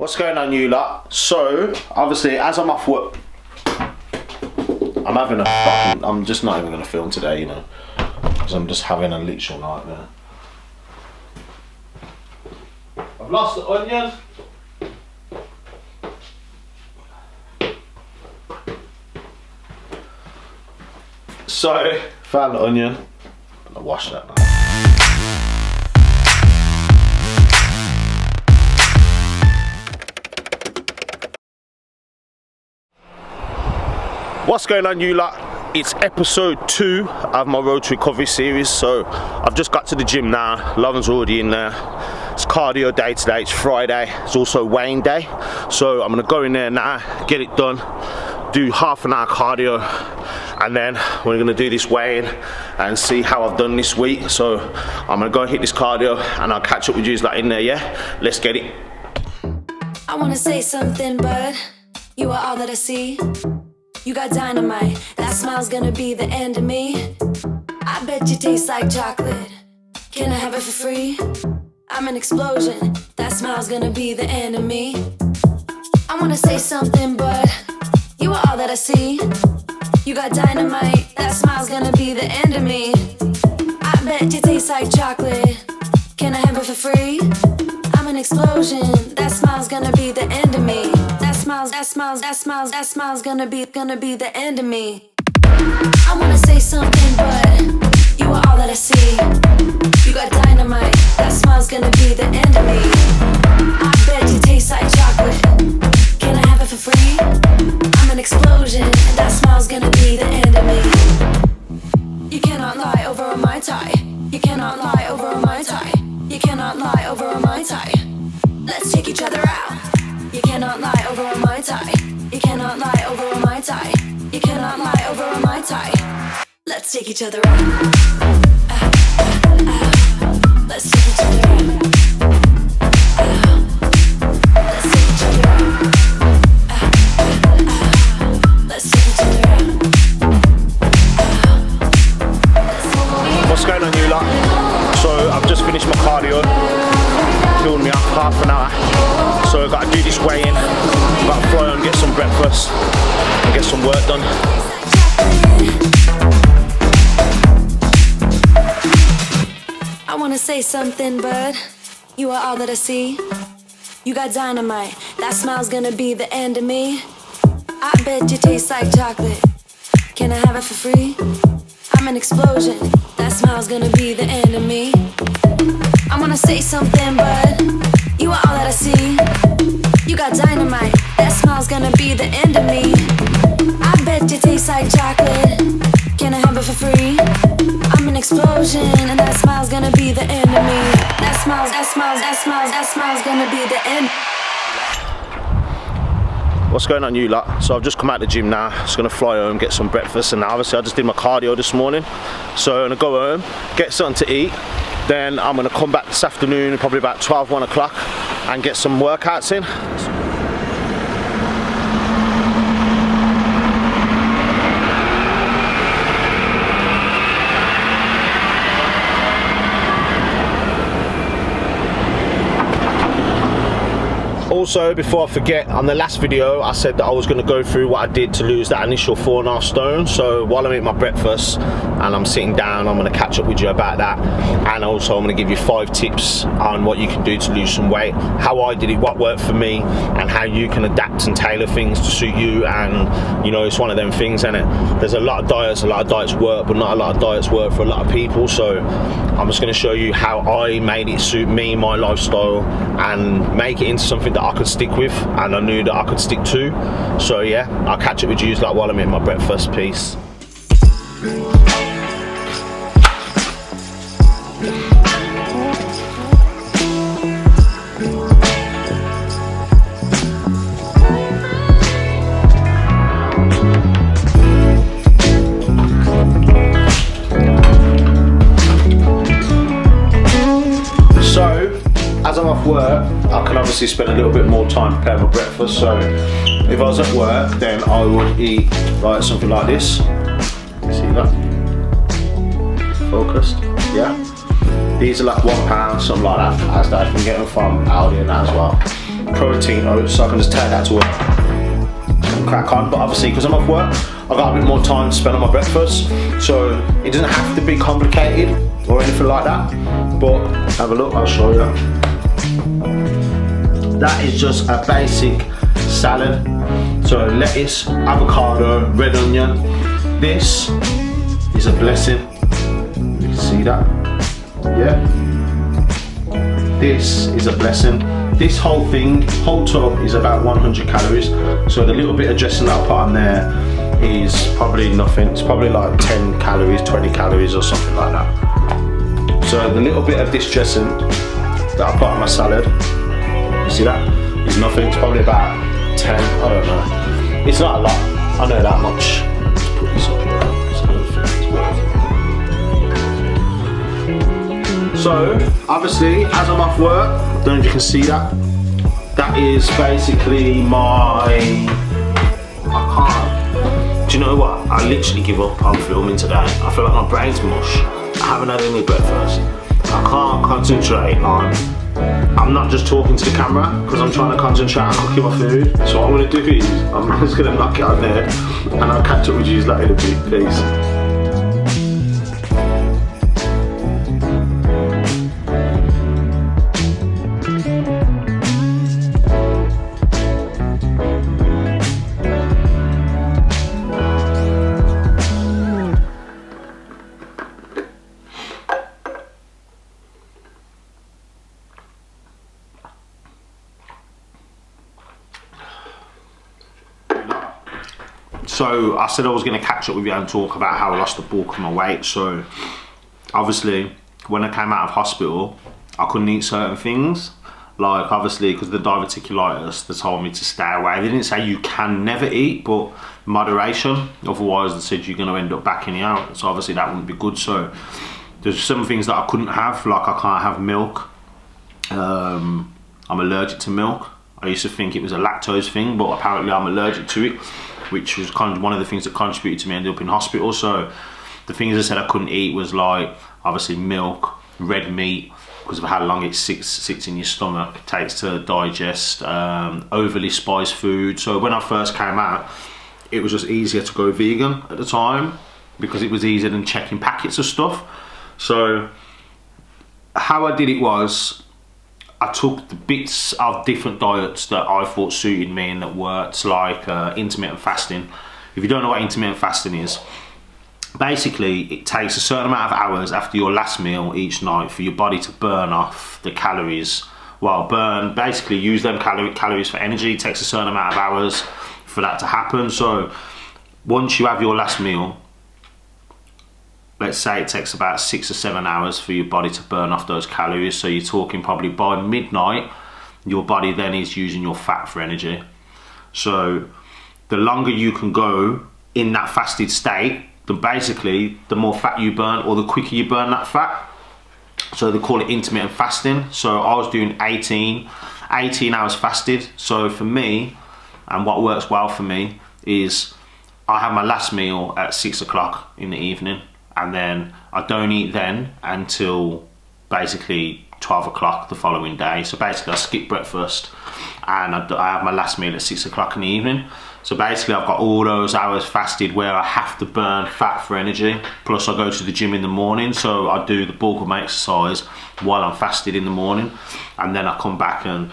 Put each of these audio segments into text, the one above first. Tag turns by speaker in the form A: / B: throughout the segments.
A: What's going on, you lot? So, obviously, as I'm off work, I'm just not even going to film today, you know, because I'm just having a literal nightmare. I've lost the onion. So, found the onion. I'm going to wash that now. What's going on, you lot? It's episode 2 of my road to recovery series. So I've just got to the gym now. Lauren's already in there. It's cardio day today. It's Friday. It's also weighing day. So I'm gonna go in there now, get it done, do half an hour cardio, and then we're gonna do this weighing and see how I've done this week. So I'm gonna go and hit this cardio and I'll catch up with you like in there, yeah? Let's get it.
B: I wanna say something, but you are all that I see. You got dynamite, that smile's gonna be the end of me. I bet you taste like chocolate. Can I have it for free? I'm an explosion, that smile's gonna be the end of me. I wanna say something, but you are all that I see. You got dynamite, that smile's gonna be the end of me. I bet you taste like chocolate. Can I have it for free? I'm an explosion, that smile's gonna be the end of me. That smile's gonna be the end of me. I wanna say something, but you are all that I see. You got dynamite, that smile's gonna be the end of me. I bet you taste like chocolate. Can I have it for free? I'm an explosion, that smile's gonna be the end of me. You cannot lie over a Mai Tai. You cannot lie over a Mai Tai. You cannot lie over a Mai Tai. Let's take each other out. You cannot lie over a Mai Tai. You cannot lie over a Mai Tai. You cannot lie over a Mai Tai. Let's take each other out. Let's take each other out. Let's take each other out. Let's take each other out.
A: What's going on, you lot? So I've just finished my cardio. Filled me up half an hour. So I've got to do this weigh-in. I've got to fly and get some breakfast and get some work done.
B: I wanna say something, but you are all that I see. You got dynamite, that smile's gonna be the end of me. I bet you taste like chocolate. Can I have it for free? I'm an explosion, that smile's gonna be the end of me. I wanna say something, but you are all that I see. You got dynamite, that smile's gonna be the end of me. I bet you taste like chocolate. Can I have it for free? I'm an explosion, and that smile's gonna be the end of me. That smile's gonna be the end.
A: What's going on, you lot? So I've just come out the gym now. Just gonna fly home, get some breakfast, and obviously I just did my cardio this morning. So I'm gonna go home, get something to eat. Then I'm gonna come back this afternoon, probably about 12, 1 o'clock, and get some workouts in. Also, before I forget, on the last video I said that I was going to go through what I did to lose that initial 4.5 stone. So while I'm eating my breakfast and I'm sitting down, I'm going to catch up with you about that, and also I'm going to give you 5 tips on what you can do to lose some weight, how I did it, what worked for me, and how you can adapt and tailor things to suit you. And you know, it's one of them things, isn't it? There's a lot of diets work, but not a lot of diets work for a lot of people. So I'm just going to show you how I made it suit me, my lifestyle, and make it into something that I could stick with, and I knew that I could stick to. So yeah, I'll catch up with you like while I'm eating my breakfast. Peace. As I'm off work, I can obviously spend a little bit more time preparing my breakfast. So if I was at work, then I would eat like something like this. See that? Focused, yeah. These are like £1, something like that, as I can get them from Aldi and that as well. protein oats, so I can just take that to work and crack on. But obviously, because I'm off work, I've got a bit more time to spend on my breakfast, so it doesn't have to be complicated or anything like that. But have a look, I'll show you. That is just a basic salad. So lettuce, avocado, red onion. This is a blessing. You can see that? Yeah. This is a blessing. This whole thing, whole tub, is about 100 calories. So the little bit of dressing that I put on there is probably nothing. It's probably like 10 calories, 20 calories or something like that. So the little bit of this dressing that I put on my salad, you see that? Is nothing. It's probably about 10, I don't know. It's not a lot, I know that much. Let's put this up here. So obviously, as I'm off work, I don't know if you can see that. That is basically my. I can't. Do you know what? I literally give up on filming today. I feel like my brain's mush. I haven't had any breakfast. I can't concentrate on. I'm not just talking to the camera because I'm trying to concentrate on cooking my food. So what I'm going to do is I'm just going to knock it out there, and I'll catch up with you later in a bit. Peace. So I said I was going to catch up with you and talk about how I lost the bulk of my weight. So obviously when I came out of hospital, I couldn't eat certain things. Like obviously because of the diverticulitis, they told me to stay away. They didn't say you can never eat, but moderation. Otherwise they said you're going to end up backing out. So obviously that wouldn't be good. So there's some things that I couldn't have, like I can't have milk. I'm allergic to milk. I used to think it was a lactose thing, but apparently I'm allergic to it, which was kind of one of the things that contributed to me ending up in hospital. So the things I said I couldn't eat was like obviously milk, red meat, because of how long it sits in your stomach, it takes to digest, overly spiced food. So when I first came out, it was just easier to go vegan at the time because it was easier than checking packets of stuff. So how I did it was I took the bits of different diets that I thought suited me and that worked, like intermittent fasting. If you don't know what intermittent fasting is, basically it takes a certain amount of hours after your last meal each night for your body to burn off the calories. Well, basically use them calories for energy. It takes a certain amount of hours for that to happen. So once you have your last meal, let's say it takes about 6 or 7 hours for your body to burn off those calories. So you're talking probably by midnight, your body then is using your fat for energy. So the longer you can go in that fasted state, then basically the more fat you burn or the quicker you burn that fat. So they call it intermittent fasting. So I was doing 18 hours fasted. So for me, and what works well for me is I have my last meal at 6 o'clock in the evening, and then I don't eat then until basically 12 o'clock the following day. So basically I skip breakfast and I have my last meal at 6 o'clock in the evening. So basically I've got all those hours fasted where I have to burn fat for energy. Plus I go to the gym in the morning, so I do the bulk of my exercise while I'm fasted in the morning. And then I come back and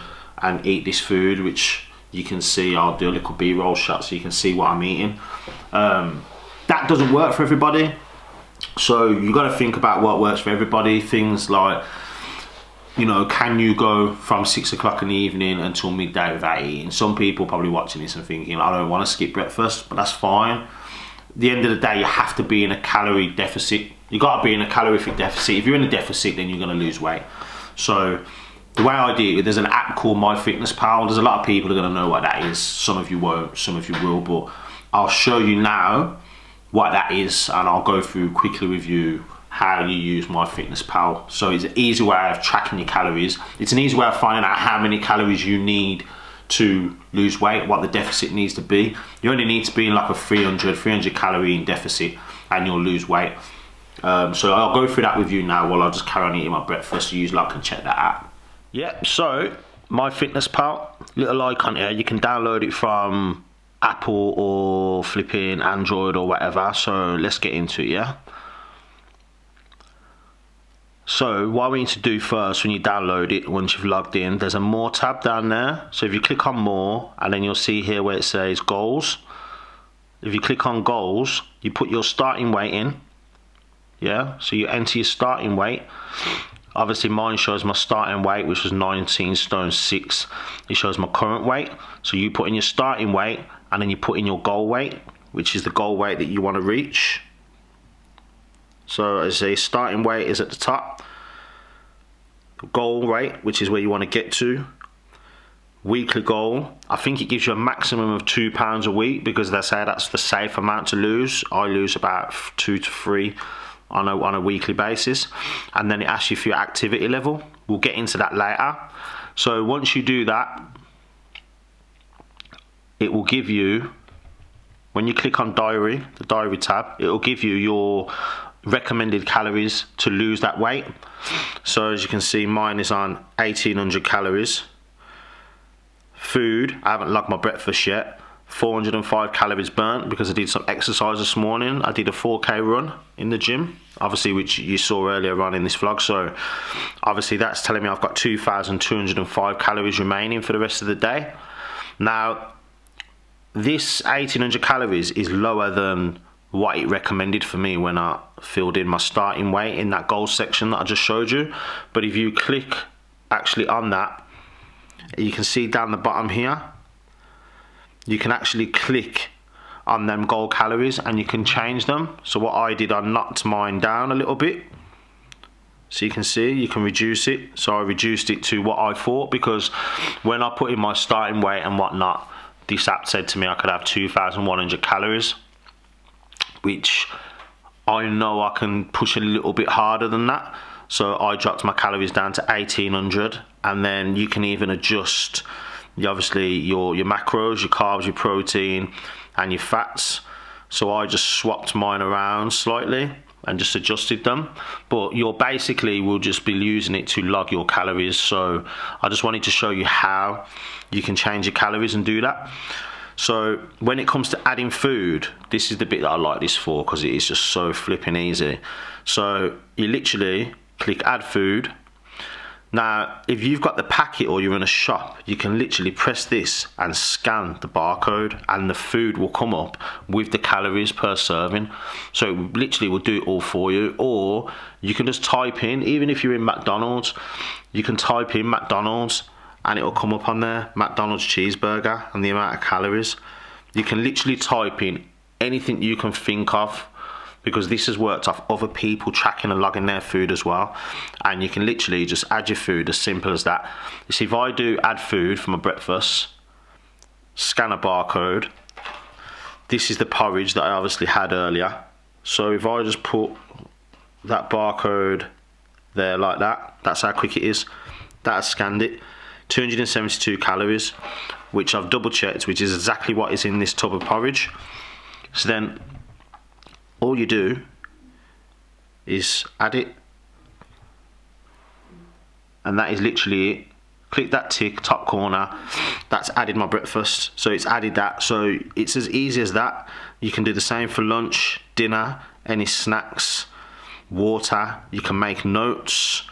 A: eat this food, which you can see. I'll do a little B-roll shot so you can see what I'm eating. That doesn't work for everybody. So you got to think about what works for everybody. Things like, you know, can you go from 6 o'clock in the evening until midday without eating? Some people probably watching this and thinking, I don't want to skip breakfast, but that's fine. At the end of the day, you have to be in a calorie deficit. You got to be in a calorific deficit. If you're in a deficit, then you're going to lose weight. So the way I do it, there's an app called MyFitnessPal. There's a lot of people who are going to know what that is. Some of you won't, some of you will, but I'll show you now what that is, and I'll go through quickly with you how you use MyFitnessPal. So it's an easy way of tracking your calories. It's an easy way of finding out how many calories you need to lose weight, what the deficit needs to be. You only need to be in like a 300 calorie in deficit and you'll lose weight. So I'll go through that with you now while I just carry on eating my breakfast. You usually can check that out. Yeah, so MyFitnessPal. little icon here. You can download it from Apple or flipping Android or whatever. So let's get into it, yeah? So what we need to do first when you download it, once you've logged in, there's a more tab down there. So if you click on more, and then you'll see here where it says goals. If you click on goals, you put your starting weight in, yeah? So you enter your starting weight. Obviously mine shows my starting weight, which was 19 stone 6. It shows my current weight. So you put in your starting weight, and then you put in your goal weight, which is the goal weight that you want to reach. So as a starting weight is at the top, goal weight, which is where you want to get to, weekly goal. I think it gives you a maximum of £2 a week, because they say that's the safe amount to lose. I lose about 2 to 3 on a weekly basis, and then it asks you for your activity level. We'll get into that later. So once you do that, it will give you, when you click on diary, the diary tab, it will give you your recommended calories to lose that weight. So as you can see, mine is on 1800 calories. Food, I haven't logged my breakfast yet, 405 calories burnt, because I did some exercise this morning. I did a 4k run in the gym, obviously, which you saw earlier on in this vlog. So obviously that's telling me I've got 2205 calories remaining for the rest of the day. Now this 1800 calories is lower than what it recommended for me when I filled in my starting weight in that goal section that I just showed you. But if you click actually on that, you can see down the bottom here, you can actually click on them goal calories and you can change them. So what I did, I knocked mine down a little bit. So you can see, you can reduce it. So I reduced it to what I thought, because when I put in my starting weight and whatnot, this app said to me I could have 2100 calories, which I know I can push a little bit harder than that. So I dropped my calories down to 1800, and then you can even adjust obviously your macros, your carbs, your protein and your fats. So I just swapped mine around slightly and just adjusted them, but you'll basically will just be using it to log your calories. So I just wanted to show you how you can change your calories and do that. So when it comes to adding food, this is the bit that I like this for, because it is just so flipping easy. So you literally click add food. Now if you've got the packet or you're in a shop, you can literally press this and scan the barcode, and the food will come up with the calories per serving. So it literally will do it all for you. Or you can just type in, even if you're in McDonald's, you can type in McDonald's and it will come up on there, McDonald's cheeseburger, and the amount of calories. You can literally type in anything you can think of, because this has worked off other people tracking and logging their food as well. And you can literally just add your food, as simple as that. You see, if I do add food for my breakfast, scan a barcode, this is the porridge that I obviously had earlier. So if I just put that barcode there like that, that's how quick it is. That has scanned it. 272 calories, which I've double checked, which is exactly what is in this tub of porridge. So then all you do is add it, and that is literally it. Click that tick top corner, that's added my breakfast. So it's added that. So it's as easy as that. You can do the same for lunch, dinner, any snacks, water. You can make notes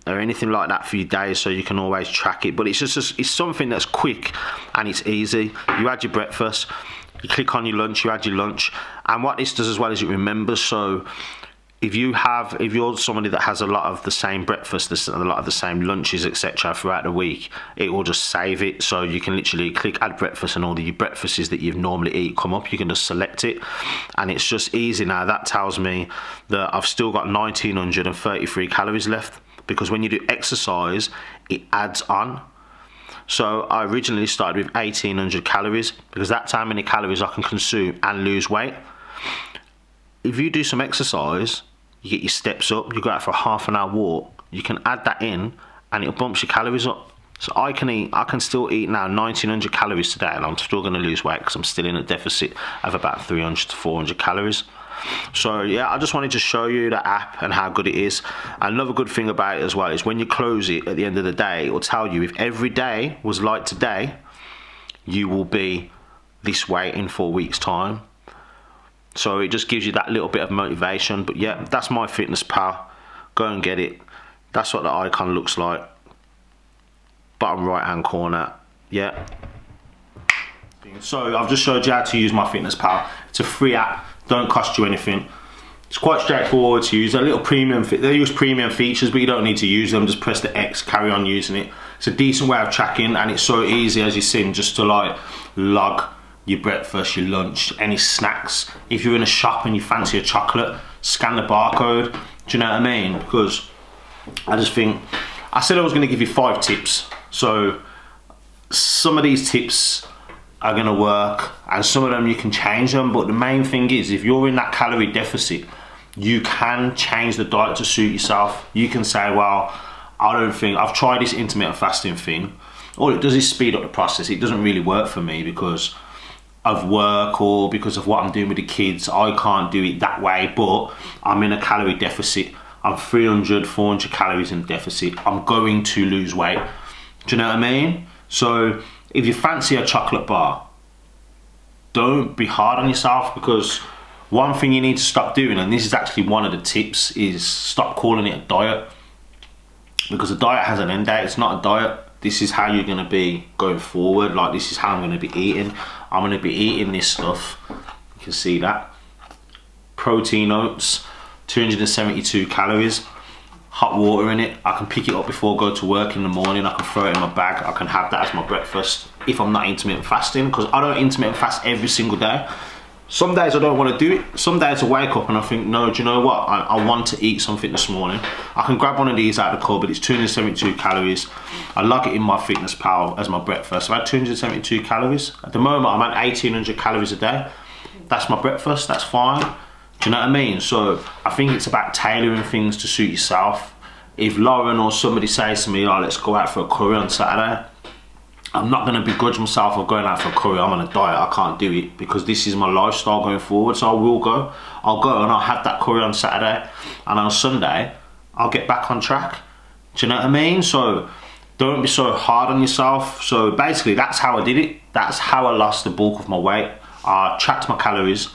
A: or anything like that for your day, so you can always track it. But it's just it's something that's quick and it's easy. You add your breakfast, you click on your lunch, you add your lunch, and what this does as well is it remembers. So if you're somebody that has a lot of the same breakfast, a lot of the same lunches, etc. throughout the week, it will just save it. So you can literally click add breakfast, and all the breakfasts that you've normally eat come up. You can just select it, and it's just easy. Now that tells me that I've still got 1933 calories left, because when you do exercise, it adds on. So I originally started with 1800 calories, because that's how many calories I can consume and lose weight. If you do some exercise, you get your steps up, you go out for a half an hour walk, you can add that in and it bumps your calories up. So I can still eat now 1900 calories today, and I'm still going to lose weight because I'm still in a deficit of about 300 to 400 calories. So yeah, I just wanted to show you the app and how good it is. Another good thing about it as well is when you close it at the end of the day, it will tell you if every day was like today, you will be this weight in 4 weeks time. So it just gives you that little bit of motivation. But yeah, that's MyFitnessPal. Go and get it. That's what the icon looks like. Bottom right hand corner. Yeah. So I've just showed you how to use MyFitnessPal. It's a free app, don't cost you anything. It's quite straightforward to use. A little premium, they use premium features, but you don't need to use them. Just press the X, carry on using it. It's a decent way of tracking, and it's so easy, as you've seen, just to like log your breakfast, your lunch, any snacks. If you're in a shop and you fancy a chocolate, scan the barcode. Do you know what I mean? Because I just think, I said I was going to give you 5 tips. So some of these tips are going to work and some of them you can change them, but the main thing is if you're in that calorie deficit, you can change the diet to suit yourself. You can say, well, I don't think, I've tried this intermittent fasting thing. All it does is speed up the process. It doesn't really work for me because of work or because of what I'm doing with the kids. I can't do it that way, but I'm in a calorie deficit. I'm 300, 400 calories in deficit. I'm going to lose weight. Do you know what I mean? So if you fancy a chocolate bar, don't be hard on yourself, because one thing you need to stop doing, and this is actually one of the tips, is stop calling it a diet, because a diet has an end date. It's not a diet. This is how you're going to be going forward. Like, this is how I'm going to be eating. I'm going to be eating this stuff. You can see that. Protein oats, 272 calories. Hot water in it. I can pick it up before I go to work in the morning. I can throw it in my bag. I can have that as my breakfast if I'm not intermittent fasting, because I don't intermittent fast every single day. Some days I don't want to do it. Some days I wake up and I think, no, do you know what? I want to eat something this morning. I can grab one of these out of the cupboard. It's 272 calories. I log it in MyFitnessPal as my breakfast. About 272 calories. At the moment, I'm at 1800 calories a day. That's my breakfast. That's fine. Do you know what I mean? So I think it's about tailoring things to suit yourself. If Lauren or somebody says to me, oh, let's go out for a curry on Saturday, I'm not going to begrudge myself of going out for a curry. I'm on a diet. I can't do it because this is my lifestyle going forward. So I will go. I'll go and I'll have that curry on Saturday, and on Sunday I'll get back on track. Do you know what I mean? So don't be so hard on yourself. So basically that's how I did it. That's how I lost the bulk of my weight. I tracked my calories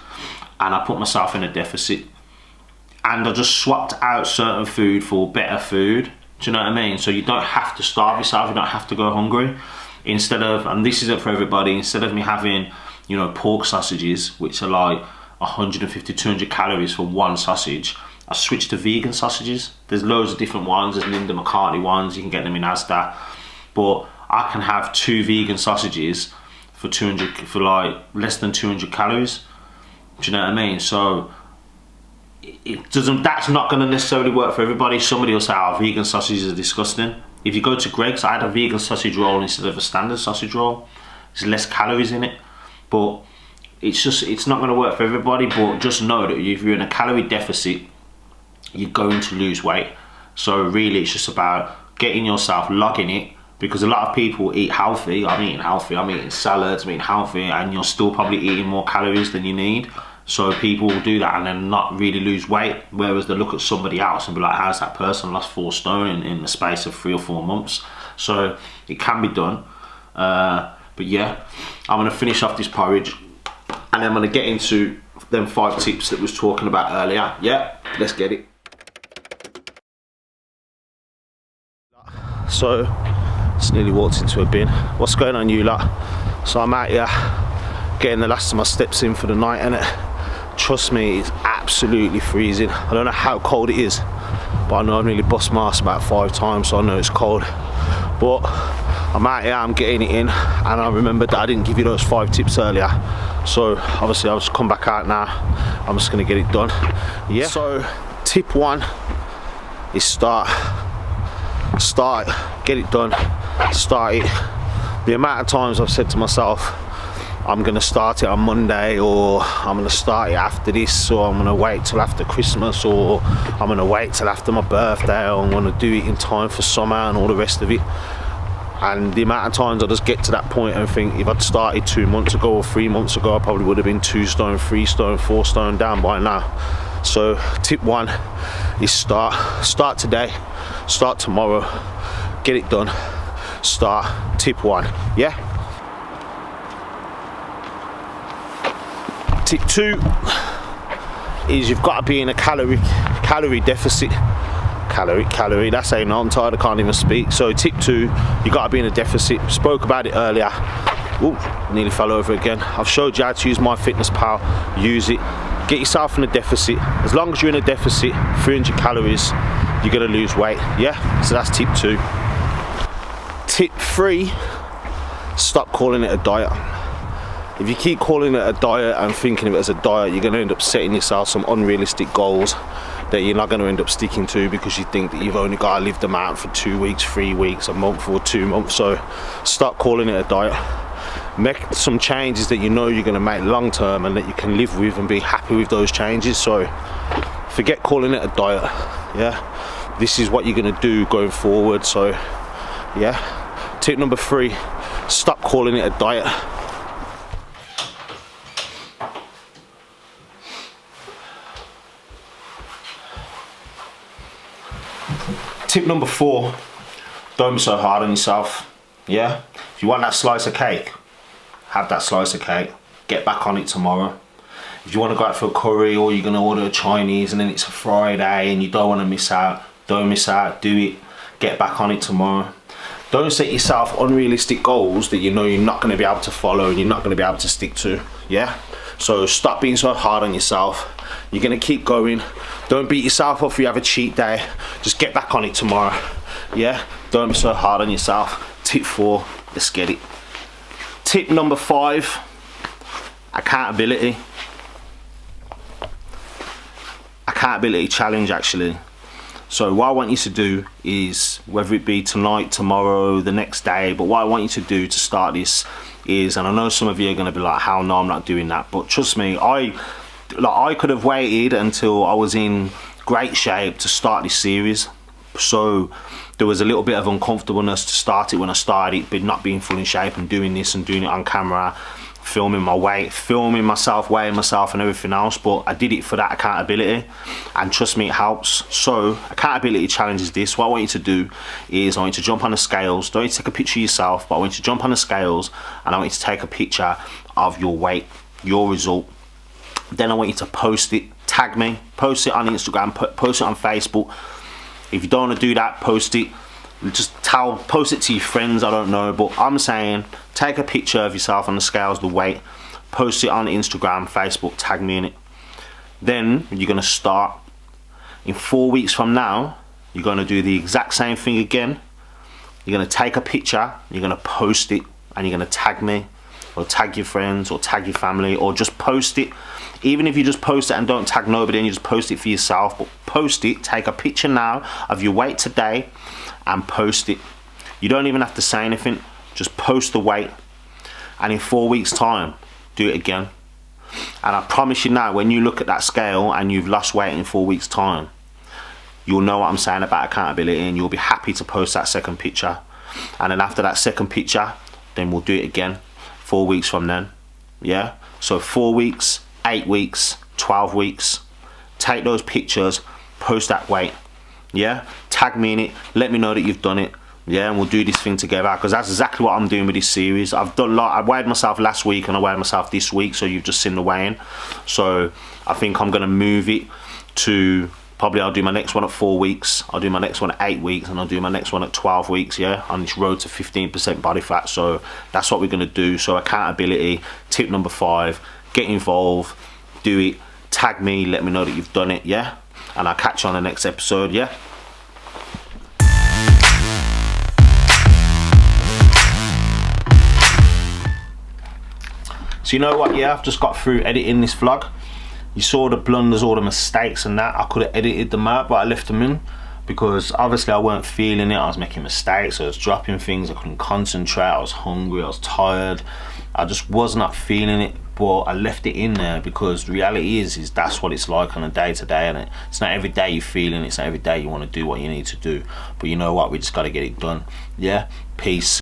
A: and I put myself in a deficit, and I just swapped out certain food for better food. Do you know what I mean? So you don't have to starve yourself. You don't have to go hungry. Instead of, and this isn't for everybody, instead of me having, you know, pork sausages, which are like 150, 200 calories for one sausage, I switched to vegan sausages. There's loads of different ones. There's Linda McCartney ones. You can get them in Asda. But I can have 2 vegan sausages for like less than 200 calories. Do you know what I mean? So that's not going to necessarily work for everybody. Somebody will say, oh, vegan sausages are disgusting. If you go to Greg's, I had a vegan sausage roll instead of a standard sausage roll. There's less calories in it, but it's not going to work for everybody. But just know that if you're in a calorie deficit, you're going to lose weight. So really it's just about getting yourself, logging it, because a lot of people eat healthy. I'm eating healthy, I'm eating salads, I'm eating healthy, and you're still probably eating more calories than you need. So people will do that and then not really lose weight, whereas they look at somebody else and be like, how's that person lost 4 stone in the space of 3 or 4 months? So it can be done. But yeah, I'm going to finish off this porridge and I'm going to get into them 5 tips that we was talking about earlier. Yeah, let's get it. So it's nearly walked into a bin. What's going on, you lot? So I'm out here getting the last of my steps in for the night, innit? Trust me, it's absolutely freezing. I don't know how cold it is, but I know I've nearly bust my ass about 5 times, so I know it's cold. But I'm out here, I'm getting it in, and I remembered that I didn't give you those 5 tips earlier. So obviously I'll just come back out now. I'm just gonna get it done. Yeah. So tip 1 is start, get it done, start it. The amount of times I've said to myself, I'm gonna start it on Monday, or I'm gonna start it after this, or I'm gonna wait till after Christmas, or I'm gonna wait till after my birthday, or I'm gonna do it in time for summer and all the rest of it. And the amount of times I just get to that point and think, if I'd started 2 months ago or 3 months ago, I probably would have been 2 stone, 3 stone, 4 stone down by now. So tip 1 is start today, start tomorrow, get it done, start. Tip 1, yeah. Tip 2 is you've got to be in a calorie deficit. Calorie, that's saying I'm tired, I can't even speak. So tip 2, you got to be in a deficit. Spoke about it earlier. Ooh, nearly fell over again. I've showed you how to use MyFitnessPal. Use it, get yourself in a deficit. As long as you're in a deficit, 300 calories, you're gonna lose weight, yeah. So that's tip 2. Tip 3, stop calling it a diet. If you keep calling it a diet and thinking of it as a diet, you're going to end up setting yourself some unrealistic goals that you're not going to end up sticking to, because you think that you've only got to live them out for 2 weeks, 3 weeks, a month or 2 months. So stop calling it a diet. Make some changes that you know you're going to make long term and that you can live with and be happy with those changes. So forget calling it a diet, yeah. This is what you're going to do going forward. So yeah, tip number 3, stop calling it a diet. Tip number 4, don't be so hard on yourself, yeah? If you want that slice of cake, have that slice of cake, get back on it tomorrow. If you want to go out for a curry, or you're going to order a Chinese and then it's a Friday and you don't want to miss out, don't miss out, do it, get back on it tomorrow. Don't set yourself unrealistic goals that you know you're not going to be able to follow and you're not going to be able to stick to, yeah? So stop being so hard on yourself. You're going to keep going. Don't beat yourself up if you have a cheat day. Just get back on it tomorrow, yeah? Don't be so hard on yourself. Tip 4, let's get it. Tip number 5, accountability. Accountability challenge, actually. So what I want you to do is, whether it be tonight, tomorrow, the next day, but what I want you to do to start this is, and I know some of you are going to be like, hell no, I'm not doing that, but trust me, I could have waited until I was in great shape to start this series. So there was a little bit of uncomfortableness to start it when I started it, but not being full in shape and doing this and doing it on camera, filming my weight, filming myself, weighing myself and everything else. But I did it for that accountability, and trust me, it helps. So accountability challenge is this. What I want you to do is, I want you to jump on the scales. Don't need to take a picture of yourself, but I want you to jump on the scales and I want you to take a picture of your weight, your result. Then I want you to post it, tag me, post it on Instagram, post it on Facebook. If you don't want to do that, post it. Post it to your friends, I don't know, but I'm saying take a picture of yourself on the scales, the weight, post it on Instagram, Facebook, tag me in it. Then you're going to start. In 4 weeks from now, you're going to do the exact same thing again. You're going to take a picture, you're going to post it, and you're going to tag me, or tag your friends, or tag your family, or just post it. Even if you just post it and don't tag nobody and you just post it for yourself, but post it, take a picture now of your weight today and post it. You don't even have to say anything, just post the weight, and in 4 weeks time, do it again. And I promise you now, when you look at that scale and you've lost weight in 4 weeks time, you'll know what I'm saying about accountability, and you'll be happy to post that second picture. And then after that second picture, then we'll do it again 4 weeks from then, yeah? So 4 weeks, 8 weeks, 12 weeks, take those pictures, post that weight, yeah? Tag me in it, let me know that you've done it, yeah? And we'll do this thing together, because that's exactly what I'm doing with this series. I've done a lot. I weighed myself last week and I weighed myself this week, so you've just seen the weighing. So I think I'm going to move it to, probably I'll do my next one at 4 weeks, I'll do my next one at 8 weeks, and I'll do my next one at 12 weeks, yeah, on this road to 15% body fat. So that's what we're going to do. So accountability, tip number 5, get involved, do it, tag me, let me know that you've done it, yeah? And I'll catch you on the next episode, yeah? So you know what, yeah, I've just got through editing this vlog. You saw the blunders, all the mistakes and that. I could have edited them out, but I left them in because obviously I weren't feeling it. I was making mistakes, I was dropping things, I couldn't concentrate, I was hungry, I was tired. I just was not feeling it, but I left it in there because the reality is that's what it's like on a day-to-day, and it's not every day you're feeling it, it's not every day you want to do what you need to do. But you know what, we just got to get it done, yeah? Peace.